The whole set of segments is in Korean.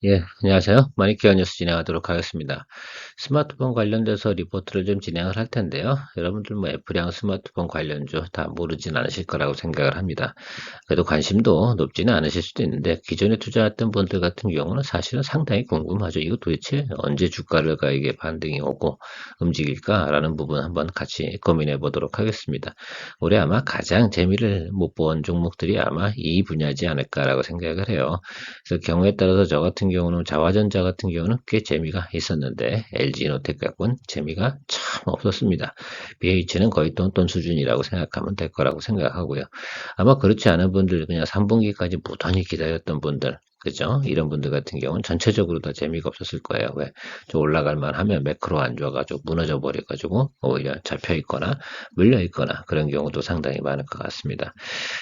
예, 안녕하세요. 마니케어 뉴스 진행하도록 하겠습니다. 스마트폰 관련돼서 리포트를 좀 진행을 할 텐데요. 여러분들 뭐 애플이랑 스마트폰 관련주 다 모르진 않으실 거라고 생각을 합니다. 그래도 관심도 높지는 않으실 수도 있는데 기존에 투자했던 분들 같은 경우는 사실은 상당히 궁금하죠. 이거 도대체 언제 주가가 이게 반등이 오고 움직일까라는 부분 한번 같이 고민해 보도록 하겠습니다. 올해 아마 가장 재미를 못 본 종목들이 아마 이 분야지 않을까라고 생각을 해요. 그래서 경우에 따라서 저 같은 경우는 자화전자 같은 경우는 꽤 재미가 있었는데 LG노텍 갖고는 재미가 참 없었습니다. BH는 거의 똔똔 수준이라고 생각하면 될 거라고 생각하고요. 아마 그렇지 않은 분들 그냥 3분기까지 무던히 기다렸던 분들 그죠? 이런 분들 같은 경우는 전체적으로 다 재미가 없었을 거예요. 왜? 좀 올라갈 만하면 매크로 안 좋아가지고 무너져 버려가지고 오히려 잡혀 있거나 물려 있거나 그런 경우도 상당히 많을 것 같습니다.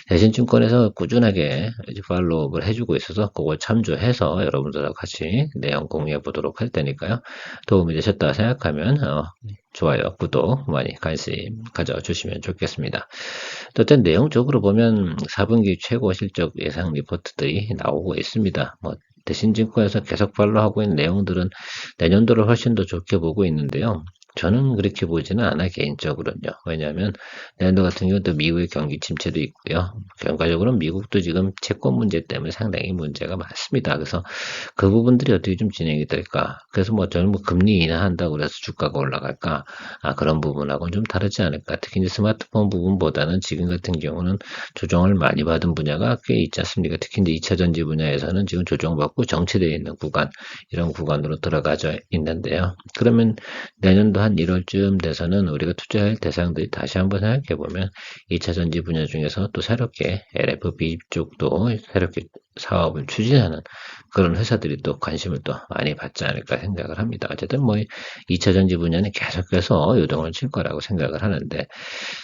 대신증권에서 꾸준하게 이제 팔로우업을 해주고 있어서 그걸 참조해서 여러분들하고 같이 내용 공유해 보도록 할 테니까요. 도움이 되셨다 생각하면 좋아요, 구독 많이 관심 가져주시면 좋겠습니다. 어쨌든 내용적으로 보면 4분기 최고 실적 예상 리포트들이 나오고 있습니다. 뭐 대신증권에서 계속 팔로우하고 있는 내용들은 내년도를 훨씬 더 좋게 보고 있는데요. 저는 그렇게 보지는 않아 개인적으로는요. 왜냐하면 내년도 같은 경우도 미국의 경기 침체도 있고요. 결과적으로 미국도 지금 채권 문제 때문에 상당히 문제가 많습니다. 그래서 그 부분들이 어떻게 좀 진행이 될까? 그래서 뭐 저는 뭐 금리 인하한다고 그래서 주가가 올라갈까? 그런 부분하고는 좀 다르지 않을까? 특히 이제 스마트폰 부분보다는 지금 같은 경우는 조정을 많이 받은 분야가 꽤 있지 않습니까? 특히 이제 2차 전지 분야에서는 지금 조정받고 정체되어 있는 구간, 이런 구간으로 들어가져 있는데요. 그러면 내년도 한 1월쯤 돼서는 우리가 투자할 대상들이 다시 한번 생각해 보면 2차 전지 분야 중에서 또 새롭게 LFP 쪽도 새롭게 사업을 추진하는 그런 회사들이 또 관심을 또 많이 받지 않을까 생각을 합니다. 어쨌든 뭐 2차 전지 분야는 계속해서 요동을 칠 거라고 생각을 하는데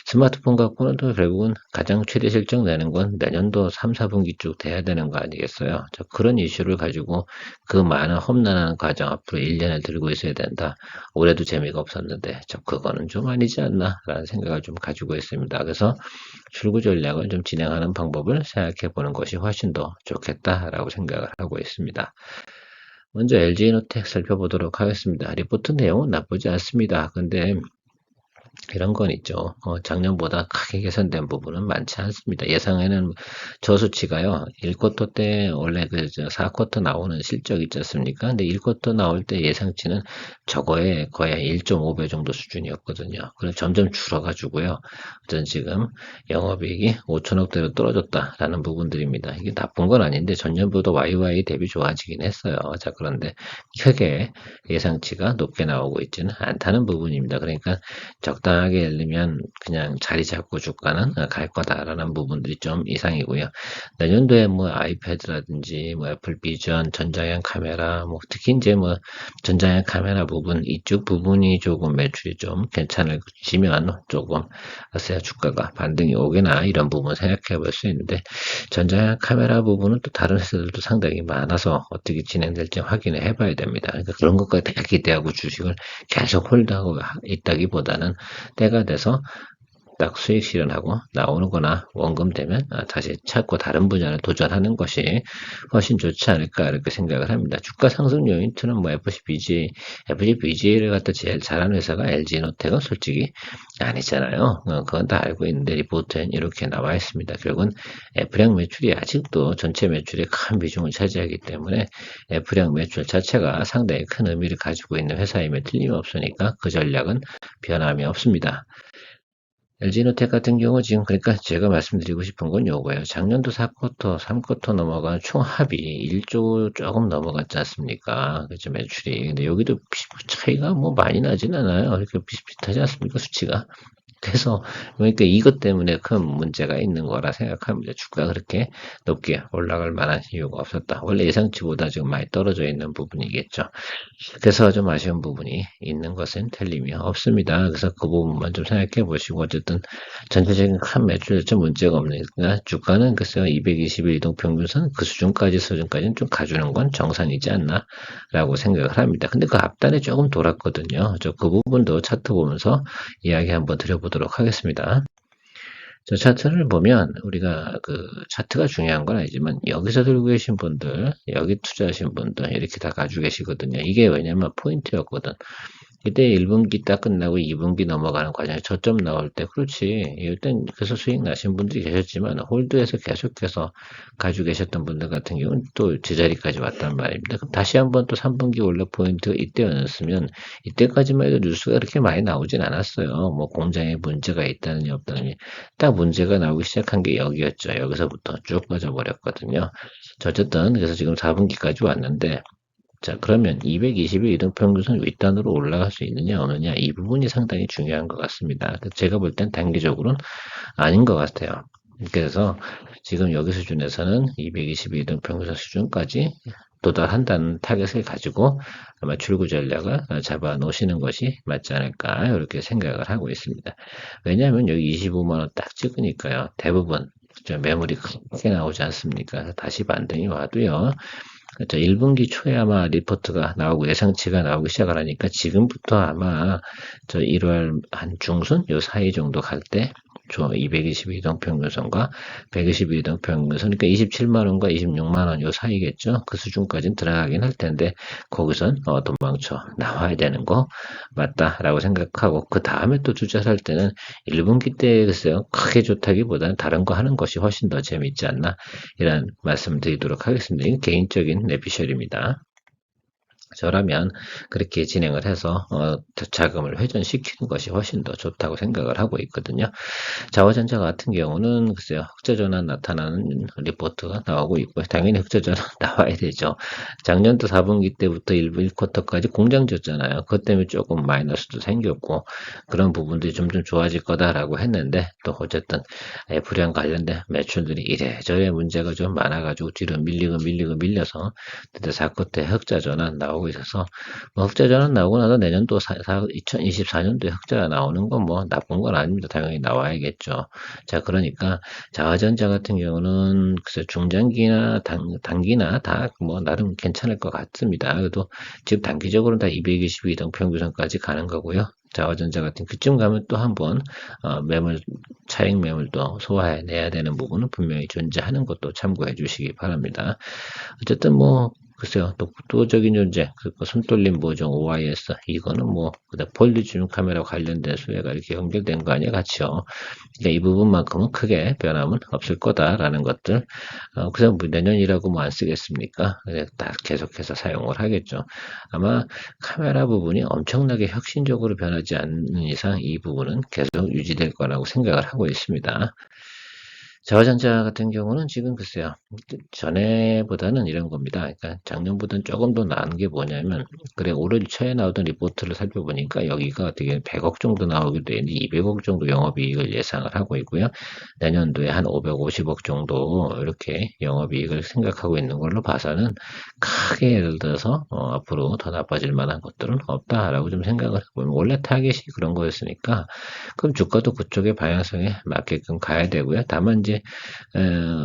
스마트폰 갖고는 또 결국은 가장 최대 실적 내는 건 내년도 3, 4분기 쭉 돼야 되는 거 아니겠어요? 저 그런 이슈를 가지고 그 많은 험난한 과정 앞으로 1년을 들고 있어야 된다. 올해도 재미가 없었는데 저 그거는 좀 아니지 않나라는 생각을 좀 가지고 있습니다. 그래서 출구 전략을 좀 진행하는 방법을 생각해 보는 것이 훨씬 더 좋겠다라고 생각을 하고 있습니다. 먼저 LG노텍 살펴보도록 하겠습니다. 리포트 내용은 나쁘지 않습니다. 근데 이런 건 있죠. 작년보다 크게 개선된 부분은 많지 않습니다. 예상에는 저수치가요. 1쿼터 때 원래 4쿼터 나오는 실적 있지 않습니까? 근데 1쿼터 나올 때 예상치는 저거에 거의 1.5배 정도 수준이었거든요. 그래서 점점 줄어가지고요. 어떤 지금 영업이익이 5천억대로 떨어졌다라는 부분들입니다. 이게 나쁜 건 아닌데 전년보다 YY 대비 좋아지긴 했어요. 자, 그런데 크게 예상치가 높게 나오고 있지는 않다는 부분입니다. 그러니까 적당하게 예를 들면 그냥 자리 잡고 주가는 갈 거다라는 부분들이 좀 이상이고요. 내년도에 뭐 아이패드라든지 뭐 애플 비전, 전자형 카메라, 뭐 특히 이제 뭐 전자형 카메라 부분 이쪽 부분이 조금 매출이 좀 괜찮아지면 조금 글쎄요 주가가 반등이 오거나 이런 부분 생각해 볼 수 있는데 전자형 카메라 부분은 또 다른 회사들도 상당히 많아서 어떻게 진행될지 확인을 해봐야 됩니다. 그러니까 그런 것까지 다 기대하고 주식을 계속 홀드하고 있다기보다는 때가 돼서 딱 수익 실현하고 나오는 거나 원금 되면 다시 찾고 다른 분야를 도전하는 것이 훨씬 좋지 않을까 이렇게 생각을 합니다. 주가 상승 요인트는 뭐 FCBGA를 갖다 제일 잘하는 회사가 LG노텍은 솔직히 아니잖아요. 그건 다 알고 있는데 리포트엔 이렇게 나와 있습니다. 결국은 F량 매출이 아직도 전체 매출의 큰 비중을 차지하기 때문에 F량 매출 자체가 상당히 큰 의미를 가지고 있는 회사임에 틀림없으니까 그 전략은 변함이 없습니다. LG노텍 같은 경우 지금 그러니까 제가 말씀드리고 싶은 건 요거예요. 작년도 4쿼터, 3쿼터 넘어간 총 합이 1조 조금 넘어갔지 않습니까? 그죠 매출이. 근데 여기도 차이가 뭐 많이 나진 않아요. 이렇게 비슷비슷하지 않습니까? 수치가. 그래서 그러니까 이것 때문에 큰 문제가 있는 거라 생각합니다. 주가가 그렇게 높게 올라갈 만한 이유가 없었다. 원래 예상치보다 지금 많이 떨어져 있는 부분이겠죠. 그래서 좀 아쉬운 부분이 있는 것은 틀림이 없습니다. 그래서 그 부분만 좀 생각해 보시고 어쨌든 전체적인 큰 매출 자체 문제가 없으니까 주가는 글쎄요 221 이동평균선 그 수준까지는 좀 가주는 건 정상이지 않나라고 생각을 합니다. 근데 그 앞단에 조금 돌았거든요. 저 그 부분도 차트 보면서 이야기 한번 드려보도록 하겠습니다. 저 차트를 보면 우리가 그 차트가 중요한 건 아니지만 여기서 들고 계신 분들, 여기 투자하신 분들 이렇게 다 가지고 계시거든요. 이게 왜냐면 포인트였거든. 이때 1분기 딱 끝나고 2분기 넘어가는 과정에 저점 나올 때 그렇지. 일단 그래서 수익 나신 분들이 계셨지만 홀드해서 계속해서 가지고 계셨던 분들 같은 경우는 또 제자리까지 왔단 말입니다. 그럼 다시 한번 또 3분기 원래 포인트 이때였으면 이때까지만 해도 뉴스가 그렇게 많이 나오진 않았어요. 뭐 공장에 문제가 있다느니 없다느니 딱 문제가 나오기 시작한 게 여기였죠. 여기서부터 쭉 빠져버렸거든요. 어쨌든 그래서 지금 4분기까지 왔는데 자, 그러면 220일 이동평균선 윗단으로 올라갈 수 있느냐, 없느냐, 이 부분이 상당히 중요한 것 같습니다. 제가 볼 땐 단기적으로는 아닌 것 같아요. 그래서 지금 여기 수준에서는 220일 이동평균선 수준까지 도달한다는 타겟을 가지고 아마 출구 전략을 잡아 놓으시는 것이 맞지 않을까, 이렇게 생각을 하고 있습니다. 왜냐하면 여기 25만원 딱 찍으니까요. 대부분 매물이 크게 나오지 않습니까? 다시 반등이 와도요. 그렇죠. 1분기 초에 아마 리포트가 나오고 예상치가 나오기 시작을 하니까 지금부터 아마 저 1월 한 중순 요 사이 정도 갈 때 저 222동 평균선과 122동 평균선 그러니까 27만 원과 26만 원 요 사이겠죠. 그 수준까지는 들어가긴 할 텐데 거기선 도망쳐 나와야 되는 거 맞다라고 생각하고 그 다음에 또 투자를 할 때는 1분기 때 글쎄요 크게 좋다기보다는 다른 거 하는 것이 훨씬 더 재밌지 않나 이런 말씀 드리도록 하겠습니다. 이건 개인적인 내피셜입니다. 저라면 그렇게 진행을 해서 자금을 회전시키는 것이 훨씬 더 좋다고 생각을 하고 있거든요. 자화전자 같은 경우는 글쎄요 흑자전환 나타나는 리포트가 나오고 있고요. 당연히 흑자전환 나와야 되죠. 작년도 4분기 때부터 1쿼터까지 공장 졌잖아요. 그것 때문에 조금 마이너스도 생겼고 그런 부분들이 점점 좋아질 거다라고 했는데 또 어쨌든 애플이랑 관련된 매출들이 이래저래 문제가 좀 많아가지고 뒤로 밀려서 그때 4쿼터에 흑자전환 나오고 있어서 뭐 흑자전환 나오고 나서 내년도 2024년도에 흑자가 나오는 건 뭐 나쁜 건 아닙니다. 당연히 나와야겠죠. 자, 그러니까 자화전자 같은 경우는 글쎄 중장기나 단기나 다 뭐 나름 괜찮을 것 같습니다. 그래도 지금 단기적으로는 다 222동 평균선까지 가는 거고요. 자화전자 같은 그쯤 가면 또 한번 매물 차익 매물도 소화해내야 되는 부분은 분명히 존재하는 것도 참고해 주시기 바랍니다. 어쨌든 뭐 글쎄요, 독보적인 존재, 그 손떨림 보정 OIS 이거는 뭐 폴리줌 카메라 관련된 수혜가 이렇게 연결된 거 아니야, 같이요. 그러니까 이 부분만큼은 크게 변함은 없을 거다라는 것들. 그래서 뭐 내년이라고 뭐 안 쓰겠습니까? 그냥 딱 계속해서 사용을 하겠죠. 아마 카메라 부분이 엄청나게 혁신적으로 변하지 않는 이상 이 부분은 계속 유지될 거라고 생각을 하고 있습니다. 자화전자 같은 경우는 지금 글쎄요. 전에보다는 이런 겁니다. 그러니까 작년보다는 조금 더 나은 게 뭐냐면 그래 올해 초에 나오던 리포트를 살펴보니까 여기가 어떻게 100억 정도 나오기도 했는데 200억 정도 영업이익을 예상을 하고 있고요. 내년도에 한 550억 정도 이렇게 영업이익을 생각하고 있는 걸로 봐서는 크게 예를 들어서 앞으로 더 나빠질 만한 것들은 없다라고 좀 생각을 해보면 원래 타겟이 그런 거였으니까 그럼 주가도 그쪽의 방향성에 맞게끔 가야 되고요. 다만 이제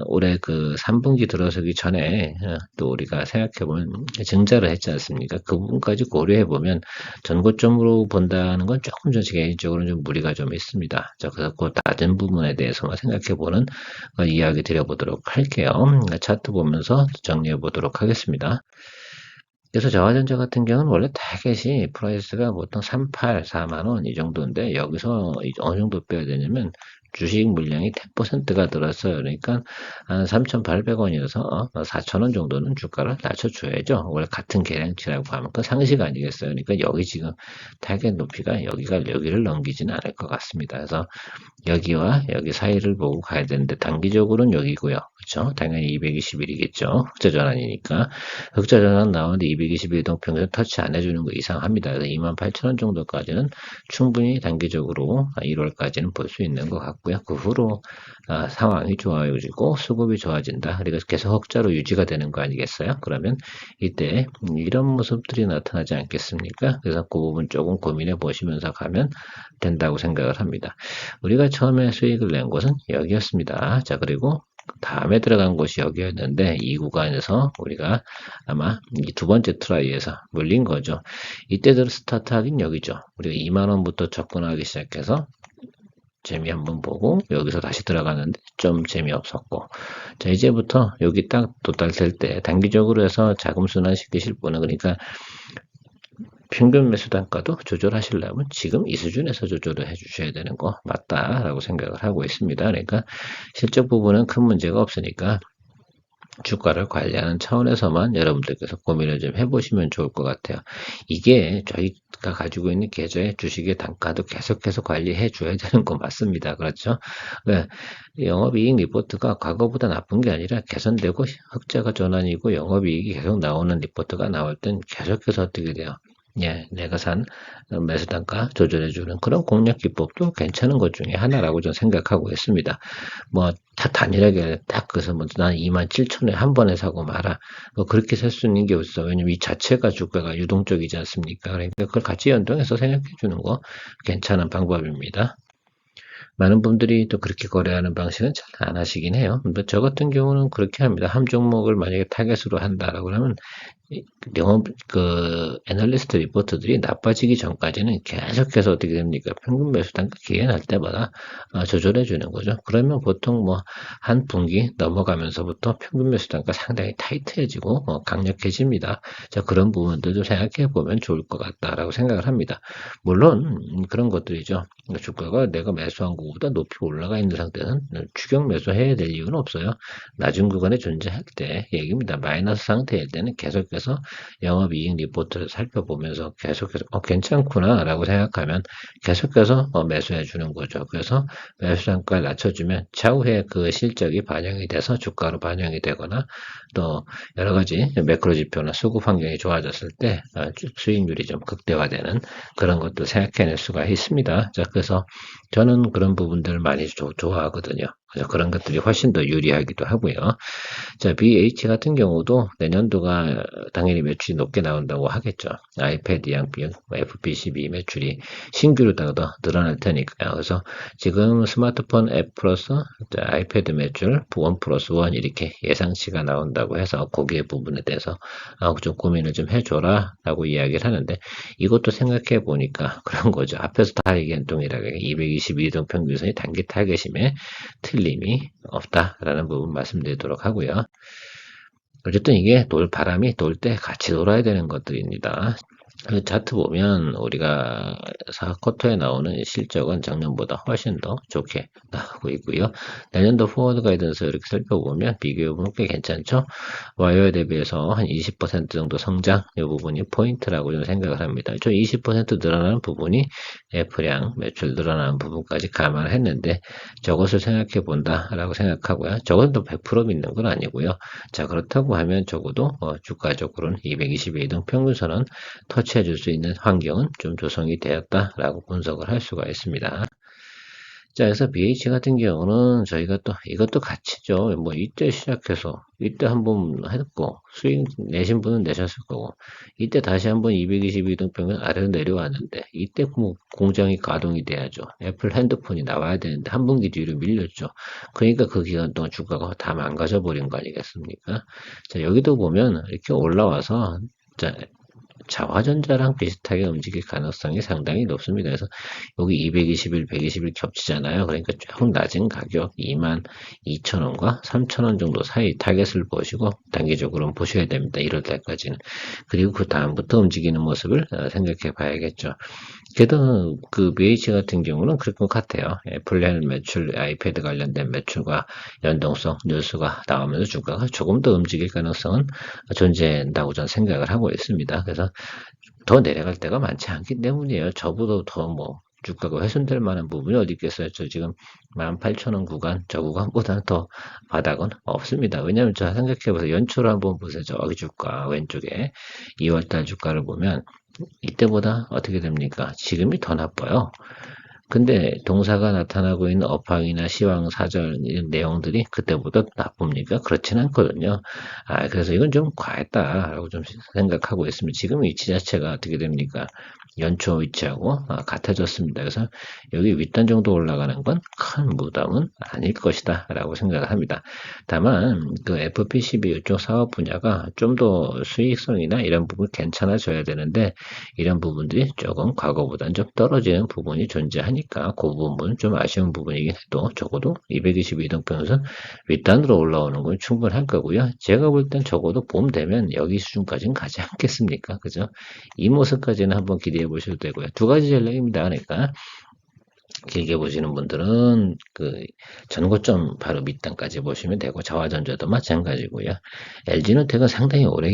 올해 그 3분기 들어서기 전에 또 우리가 생각해보면 증자를 했지 않습니까? 그 부분까지 고려해보면 전고점으로 본다는 건 조금 전 개인적으로는 좀 무리가 좀 있습니다. 자, 그래서 그 낮은 부분에 대해서만 생각해보는 이야기 드려보도록 할게요. 차트 보면서 정리해보도록 하겠습니다. 그래서 저하전자 같은 경우는 원래 타겟이 프라이스가 보통 38, 4만원 이 정도인데 여기서 어느 정도 빼야 되냐면 주식 물량이 10%가 들었어요. 그러니까 한 3,800원이어서 4,000원 정도는 주가를 낮춰줘야죠. 원래 같은 계량치라고 하면 그 상식 아니겠어요. 그러니까 여기 지금 타겟 높이가 여기를 넘기지는 않을 것 같습니다. 그래서 여기와 여기 사이를 보고 가야 되는데 단기적으로는 여기고요. 그렇죠? 당연히 221이겠죠. 흑자전환이니까. 흑자전환 나오는데 221동 평균 터치 안 해주는 거 이상합니다. 그래서 28,000원 정도까지는 충분히 단기적으로 1월까지는 볼 수 있는 것 같고요. 그 후로 상황이 좋아지고 수급이 좋아진다. 그리고 계속 흑자로 유지가 되는 거 아니겠어요? 그러면 이때 이런 모습들이 나타나지 않겠습니까? 그래서 그 부분 조금 고민해 보시면서 가면 된다고 생각을 합니다. 우리가 처음에 수익을 낸 곳은 여기였습니다. 자, 그리고 다음에 들어간 곳이 여기였는데 이 구간에서 우리가 아마 이 두 번째 트라이에서 물린 거죠. 이때 들어 스타트하긴 여기죠. 우리가 2만원부터 접근하기 시작해서 재미 한번 보고 여기서 다시 들어가는데 좀 재미없었고, 자 이제부터 여기 딱 도달될 때 단기적으로 해서 자금 순환시키실 분은, 그러니까 평균 매수 단가도 조절하시려면 지금 이 수준에서 조절을 해주셔야 되는 거 맞다라고 생각을 하고 있습니다. 그러니까 실적 부분은 큰 문제가 없으니까 주가를 관리하는 차원에서만 여러분들께서 고민을 좀 해보시면 좋을 것 같아요. 이게 저희가 가지고 있는 계좌의 주식의 단가도 계속해서 관리해 줘야 되는 거 맞습니다. 그렇죠? 네, 영업이익 리포트가 과거보다 나쁜 게 아니라 개선되고 흑자가 전환이고 영업이익이 계속 나오는 리포트가 나올 땐 계속해서 어떻게 돼요? 예, 내가 산 매수 단가 조절해주는 그런 공략 기법도 괜찮은 것 중에 하나라고 저는 생각하고 있습니다. 뭐, 다 단일하게 딱 그래서 뭐, 난 27,000에 한 번에 사고 말아. 뭐, 그렇게 살 수 있는 게 없어. 왜냐면 이 자체가 주가가 유동적이지 않습니까? 그러니까 그걸 같이 연동해서 생각해 주는 거 괜찮은 방법입니다. 많은 분들이 또 그렇게 거래하는 방식은 잘 안 하시긴 해요. 근데 저 같은 경우는 그렇게 합니다. 한 종목을 만약에 타겟으로 한다라고 하면 영업 애널리스트 리포트들이 나빠지기 전까지는 계속해서 어떻게 됩니까? 평균 매수 단가 기회날 때마다 조절해 주는 거죠. 그러면 보통 뭐 한 분기 넘어가면서부터 평균 매수 단가 상당히 타이트해지고 강력해집니다. 자, 그런 부분들도 생각해 보면 좋을 것 같다라고 생각을 합니다. 물론 그런 것들이죠. 주가가 내가 매수한 것보다 높이 올라가 있는 상태는 추격 매수해야 될 이유는 없어요. 낮은 구간에 존재할 때 얘기입니다. 마이너스 상태일 때는 계속해서 영업이익 리포트를 살펴보면서 계속해서 괜찮구나 라고 생각하면 계속해서 매수해 주는 거죠. 그래서 매수 단가를 낮춰주면 차후에 그 실적이 반영이 돼서 주가로 반영이 되거나 또 여러 가지 매크로 지표나 수급 환경이 좋아졌을 때 수익률이 좀 극대화되는 그런 것도 생각해낼 수가 있습니다. 자, 그래서 저는 그런 부분들을 많이 좋아하거든요. 그래서 그런 것들이 훨씬 더 유리하기도 하고요. 자, BH 같은 경우도 내년도가 당연히 매출이 높게 나온다고 하겠죠. 아이패드 양비, FP12 매출이 신규로다가 더 늘어날 테니까요. 그래서 지금 스마트폰 앱 플러스 아이패드 매출 1 플러스 1 이렇게 예상치가 나온다고 해서 거기에 부분에 대해서 좀 고민을 좀 해줘라 라고 이야기를 하는데, 이것도 생각해 보니까 그런 거죠. 앞에서 다 얘기한 동일하게 222동 평균선이 단기 타겟임에 틀림이 없다라는 부분 말씀드리도록 하고요. 어쨌든 이게 바람이 돌 때 같이 돌아야 되는 것들입니다. 그 차트 보면 우리가 4쿼터에 나오는 실적은 작년보다 훨씬 더 좋게 나오고 있고요. 내년도 포워드 가이던스 이렇게 살펴보면 비교해보면 꽤 괜찮죠. 와이어에 대비해서 한 20% 정도 성장, 이 부분이 포인트라고 저는 생각을 합니다. 저 20% 늘어나는 부분이 애플량 매출 늘어나는 부분까지 감안했는데 저것을 생각해 본다라고 생각하고요. 저것도 100% 믿는 건 아니고요. 자, 그렇다고 하면 적어도 주가적으로는 222동 평균선은 터치해 줄 수 있는 환경은 좀 조성이 되었다라고 분석을 할 수가 있습니다. 자, 그래서 BH 같은 경우는 저희가 또 이것도 가치죠. 뭐 이때 시작해서 이때 한번 했고 수익 내신 분은 내셨을 거고, 이때 다시 한번 222등평은 아래로 내려왔는데 이때 뭐 공장이 가동이 돼야죠. 애플 핸드폰이 나와야 되는데 한 분기 뒤로 밀렸죠. 그러니까 그 기간 동안 주가가 다 망가져 버린 거 아니겠습니까? 자, 여기도 보면 이렇게 올라와서 자, 자화전자랑 비슷하게 움직일 가능성이 상당히 높습니다. 그래서 여기 221, 121 겹치잖아요. 그러니까 조금 낮은 가격 22,000원과 3,000원 정도 사이 타겟을 보시고 단기적으로는 보셔야 됩니다. 1월 달까지는. 그리고 그 다음부터 움직이는 모습을 생각해 봐야겠죠. 그래도 그 BH 같은 경우는 그럴 것 같아요. 애플 매출, 아이패드 관련된 매출과 연동성 뉴스가 나오면서 주가가 조금 더 움직일 가능성은 존재한다고 저는 생각을 하고 있습니다. 그래서 더 내려갈 때가 많지 않기 때문이에요. 저보다 더 뭐 주가가 훼손될 만한 부분이 어디 있겠어요. 저 지금 18,000원 구간, 저 구간보다는 더 바닥은 없습니다. 왜냐하면 저 생각해보세요. 연초를 한번 보세요. 저기 주가 왼쪽에 2월달 주가를 보면 이때보다 어떻게 됩니까? 지금이 더 나빠요. 근데 동사가 나타나고 있는 업황이나 시황, 사절 이런 내용들이 그때보다 나쁩니까? 그렇진 않거든요. 그래서 이건 좀 과했다라고 좀 생각하고 있습니다. 지금 위치 자체가 어떻게 됩니까? 연초 위치하고 같아졌습니다. 그래서 여기 윗단 정도 올라가는 건 큰 부담은 아닐 것이다 라고 생각을 합니다. 다만 그 FP12 이쪽 사업 분야가 좀 더 수익성이나 이런 부분 괜찮아져야 되는데 이런 부분들이 조금 과거보다는 좀 떨어지는 부분이 존재하니 하니까 그 부분 좀 아쉬운 부분이긴 해도 적어도 222등평선 윗단으로 올라오는 건 충분할 거고요. 제가 볼 땐 적어도 봄 되면 여기 수준까지는 가지 않겠습니까? 그죠? 이 모습까지는 한번 기대해 보셔도 되고요. 두 가지 전략입니다. 그러니까 길게 보시는 분들은 그 전고점 바로 밑단까지 보시면 되고 저하전자도 마찬가지고요. LG노텍은 상당히 오래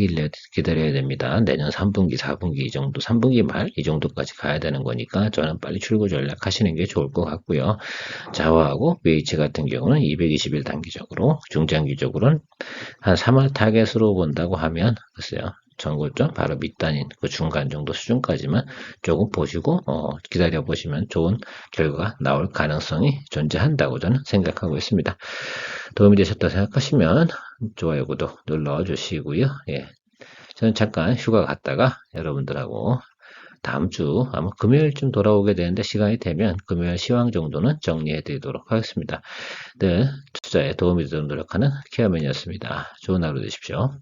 기다려야 됩니다. 내년 3분기, 4분기 이 정도, 3분기 말 이 정도까지 가야 되는 거니까 저는 빨리 출구 전략 하시는 게 좋을 것 같고요. 자화하고 BH 같은 경우는 220일 단기적으로, 중장기적으로는 한 3월 타겟으로 본다고 하면 글쎄요. 전고점 바로 밑단인 그 중간 정도 수준까지만 조금 보시고 기다려 보시면 좋은 결과가 나올 가능성이 존재한다고 저는 생각하고 있습니다. 도움이 되셨다 생각하시면 좋아요, 구독 눌러주시고요. 예, 저는 잠깐 휴가 갔다가 여러분들하고 다음 주 아마 금요일쯤 돌아오게 되는데 시간이 되면 금요일 시황 정도는 정리해 드리도록 하겠습니다. 네, 투자에 도움이 되도록 노력하는 케어맨이었습니다. 좋은 하루 되십시오.